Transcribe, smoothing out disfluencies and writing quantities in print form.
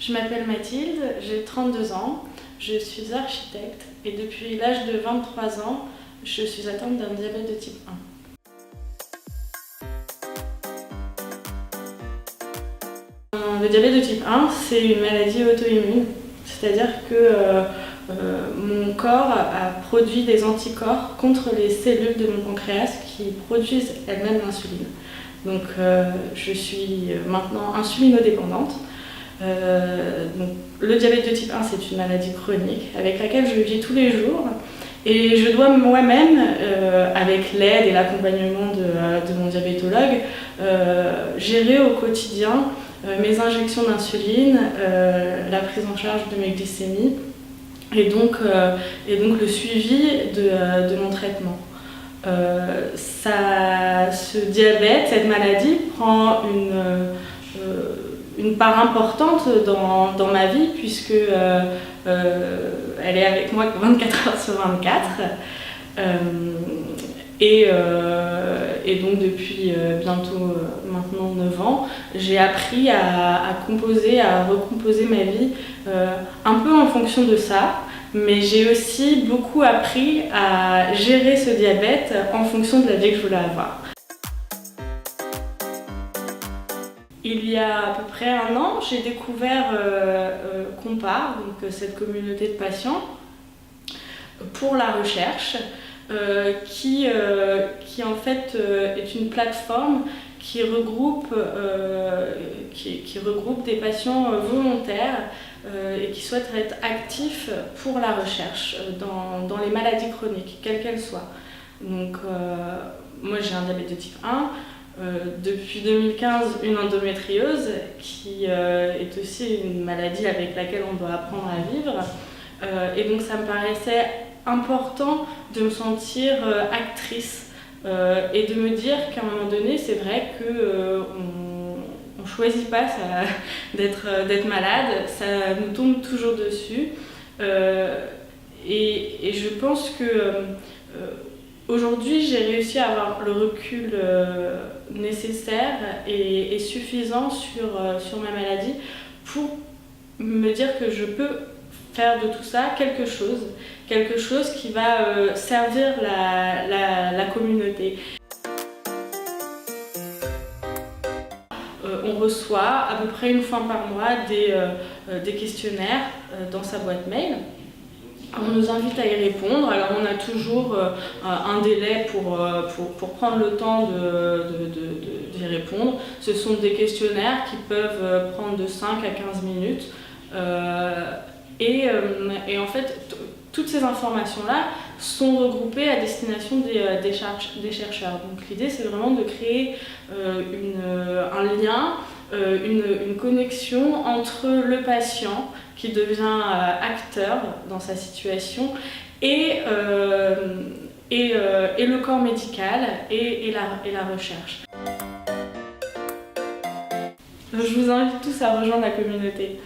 Je m'appelle Mathilde, j'ai 32 ans, je suis architecte et depuis l'âge de 23 ans, je suis atteinte d'un diabète de type 1. Le diabète de type 1, c'est une maladie auto-immune, c'est-à-dire que mon corps a produit des anticorps contre les cellules de mon pancréas qui produisent elles-mêmes l'insuline. Donc je suis maintenant insulinodépendante. Donc, le diabète de type 1, c'est une maladie chronique avec laquelle je vis tous les jours et je dois moi-même, avec l'aide et l'accompagnement de mon diabétologue, gérer au quotidien mes injections d'insuline, la prise en charge de mes glycémies et donc le suivi de mon traitement. Ce diabète, cette maladie prend une part importante dans ma vie puisque elle est avec moi 24 heures sur 24 et donc depuis bientôt maintenant 9 ans, j'ai appris à composer, à recomposer ma vie un peu en fonction de ça, mais j'ai aussi beaucoup appris à gérer ce diabète en fonction de la vie que je voulais avoir. Il y a à peu près un an, j'ai découvert Compare, donc cette communauté de patients, pour la recherche, qui en fait est une plateforme qui regroupe des patients volontaires et qui souhaitent être actifs pour la recherche dans les maladies chroniques, quelles qu'elles soient. Donc moi j'ai un diabète de type 1. Depuis 2015, une endométriose qui est aussi une maladie avec laquelle on doit apprendre à vivre. Et donc ça me paraissait important de me sentir actrice et de me dire qu'à un moment donné, c'est vrai qu'on ne choisit pas d'être malade, ça nous tombe toujours dessus. Et je pense que aujourd'hui, j'ai réussi à avoir le recul nécessaire et suffisant sur ma maladie pour me dire que je peux faire de tout ça quelque chose qui va servir la communauté. On reçoit à peu près une fois par mois des questionnaires dans sa boîte mail. On nous invite à y répondre, alors on a toujours un délai pour prendre le temps d'y répondre. Ce sont des questionnaires qui peuvent prendre de 5 à 15 minutes et en fait toutes ces informations-là sont regroupées à destination des chercheurs. Donc l'idée c'est vraiment de créer un lien, une connexion entre le patient qui devient acteur dans sa situation et le corps médical et la recherche. Je vous invite tous à rejoindre la communauté.